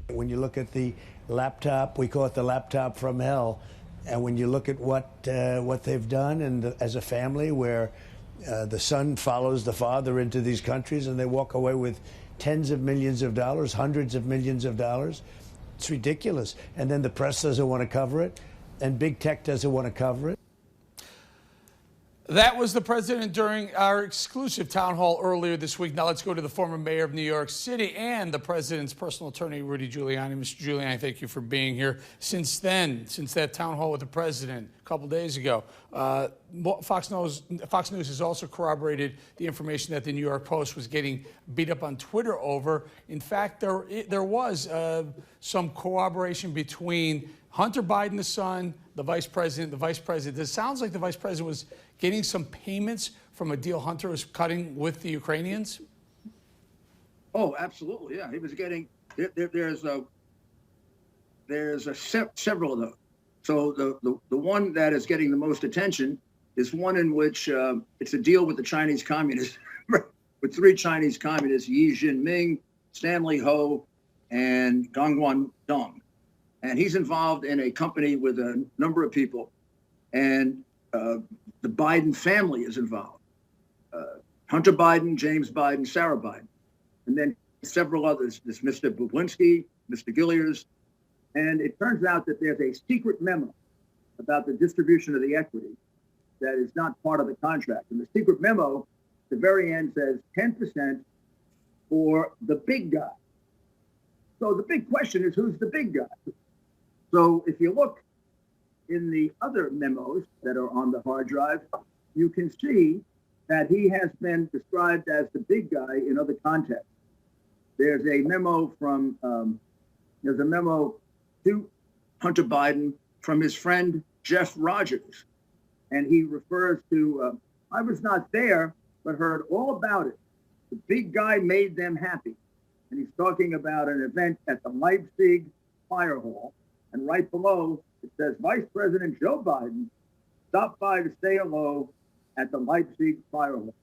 When you look at the laptop, we call it the laptop from hell. And when you look at what they've done and as a family where the son follows the father into these countries and they walk away with tens of millions of dollars, hundreds of millions of dollars, it's ridiculous. And then the press doesn't want to cover it and big tech doesn't want to cover it. That was the president during our exclusive town hall earlier this week. Now let's go to the former mayor of New York City and the president's personal attorney, Rudy Giuliani. Mr. Giuliani, thank you for being here. Since then, since that town hall with the president a couple days ago, Fox News has also corroborated the information that the New York Post was getting beat up on Twitter over. In fact, there was some cooperation between Hunter Biden, the son, the vice president. It sounds like the vice president was getting some payments from a deal Hunter was cutting with the Ukrainians. Oh, absolutely, yeah. He was getting. There's several of those. So the one that is getting the most attention is one in which it's a deal with the Chinese communists, with three Chinese communists: Xi Jinping, Stanley Ho, and Gangwon Dong. And he's involved in a company with a number of people, and the Biden family is involved. Hunter Biden, James Biden, Sarah Biden, and then several others, this Mr. Boblinski, Mr. Gilliers. And it turns out that there's a secret memo about the distribution of the equity that is not part of the contract. And the secret memo, at the very end, says 10% for the big guy. So the big question is, who's the big guy? So if you look in the other memos that are on the hard drive, you can see that he has been described as the big guy in other contexts. There's a memo to Hunter Biden from his friend Jeff Rogers, and he refers to, I was not there, but heard all about it. The big guy made them happy. And he's talking about an event at the Leipzig Fire Hall. And right below, it says, Vice President Joe Biden stopped by to say hello at the Leipzig Fire Hall.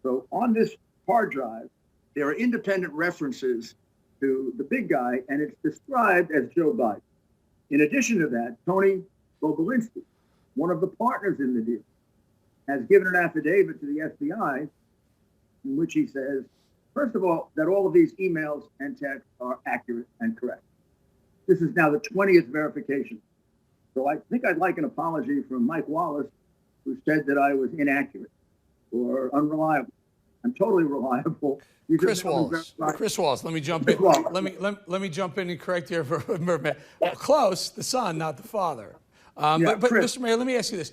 So on this hard drive, there are independent references to the big guy, and it's described as Joe Biden. In addition to that, Tony Bobulinski, one of the partners in the deal, has given an affidavit to the FBI in which he says, first of all, that all of these emails and texts are accurate and correct. This is now the 20th verification. So I think I'd like an apology from Mike Wallace, who said that I was inaccurate or unreliable. I'm totally reliable. Chris Wallace, let me jump in. Let me jump in and correct you for a minute. Well, close, the son, not the father. But Mr. Mayor, let me ask you this: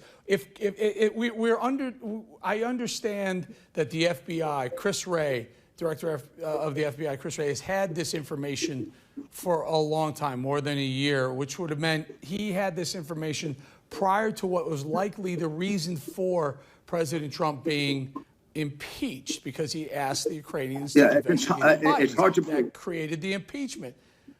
I understand that the FBI, Chris Wray, Director of the FBI, Chris Wray, has had this information for a long time, more than a year, which would have meant he had this information prior to what was likely the reason for President Trump being impeached, because he asked the Ukrainians to investigate it's hard to believe. That created the impeachment.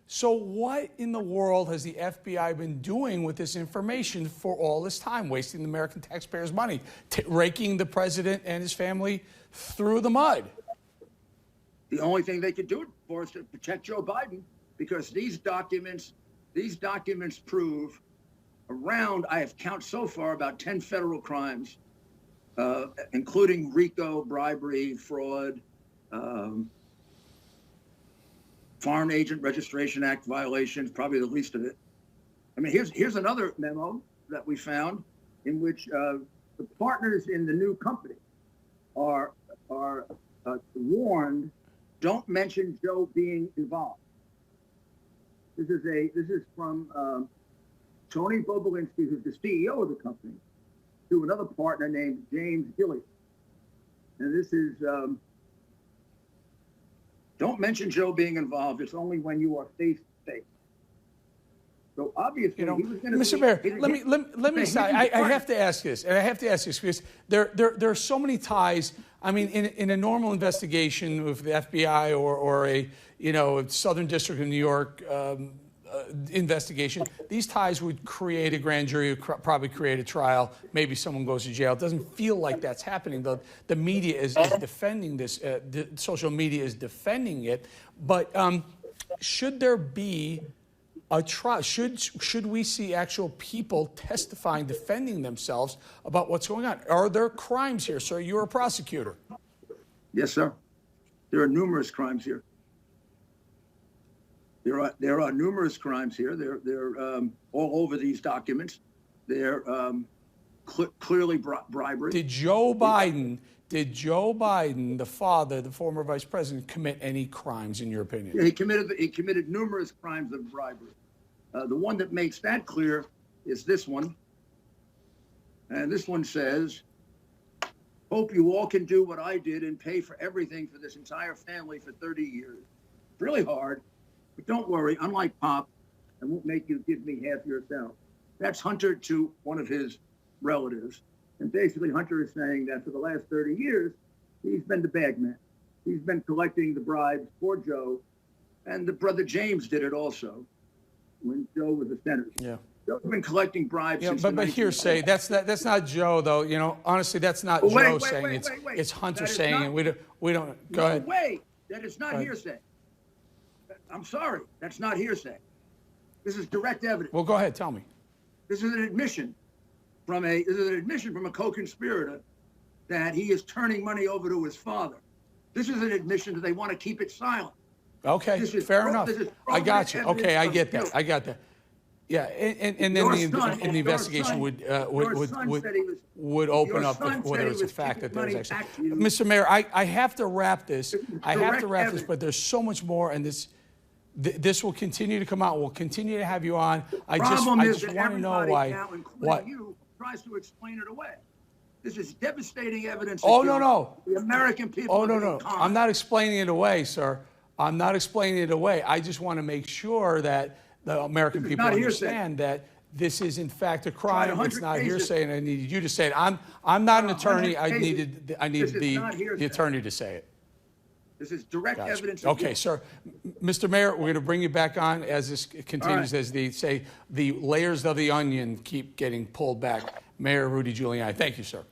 So what in the world has the FBI been doing with this information for all this time, wasting the American taxpayers' money, raking the president and his family through the mud? The only thing they could do it for is to protect Joe Biden, because these documents prove around, I have counted so far, about 10 federal crimes, including RICO, bribery, fraud, Foreign Agent Registration Act violations, probably the least of it. I mean, here's another memo that we found in which the partners in the new company are warned, don't mention Joe being involved. This is from Tony Bobulinski, who's the CEO of the company, to another partner named James Gillies. And this is, don't mention Joe being involved. It's only when you are face to face. So obviously, he was going to Mr. Mayor, let me say, I have to ask this, and I have to ask this because there are so many ties. I mean, in a normal investigation with the FBI or a Southern District of New York investigation, these ties would create a grand jury, probably create a trial. Maybe someone goes to jail. It doesn't feel like that's happening. The media is defending this. The social media is defending it. But should there be a trial? Should we see actual people testifying, defending themselves about what's going on? Are there crimes here, sir? You're a prosecutor. Yes, sir. There are numerous crimes here. There are numerous crimes here. They're all over these documents. They're clearly bribery. Did Joe Biden, the father, the former vice president, commit any crimes in your opinion? Yeah, he committed numerous crimes of bribery. The one that makes that clear is this one. And this one says, "Hope you all can do what I did and pay for everything for this entire family for 30 years. It's really hard, but don't worry. Unlike Pop, I won't make you give me half yourself." That's Hunter to one of his relatives. And basically Hunter is saying that for the last 30 years, he's been the bag man. He's been collecting the bribes for Joe. And the brother James did it also when Joe was a senator. Yeah. Joe's been collecting bribes. Yeah, since but hearsay. That's not Joe, though. You know, honestly, that's not Joe saying. It's Hunter saying, and we don't. Go ahead. Wait, that is not hearsay. I'm sorry, that's not hearsay. This is direct evidence. Well, go ahead. Tell me. This is an admission from a co-conspirator that he is turning money over to his father. This is an admission that they want to keep it silent. Okay, fair enough. I got you. Okay, I get that. I got that. Yeah, and then the investigation would open up whether it's a fact that there's actually. Mr. Mayor, I have to wrap this. But there's so much more, and this will continue to come out. We'll continue to have you on. I just want to know why. What? You tries to explain it away. This is devastating evidence. Oh, no. The American people. Oh, no. I'm not explaining it away, sir. I'm not explaining it away. I just want to make sure that the American people understand that this is in fact a crime. It's not hearsay, and I needed you to say it. I'm not an attorney. I need the attorney to say it. This is direct evidence. Okay, sir. Mr. Mayor, we're going to bring you back on as this continues, as they say, the layers of the onion keep getting pulled back. Mayor Rudy Giuliani, thank you, sir.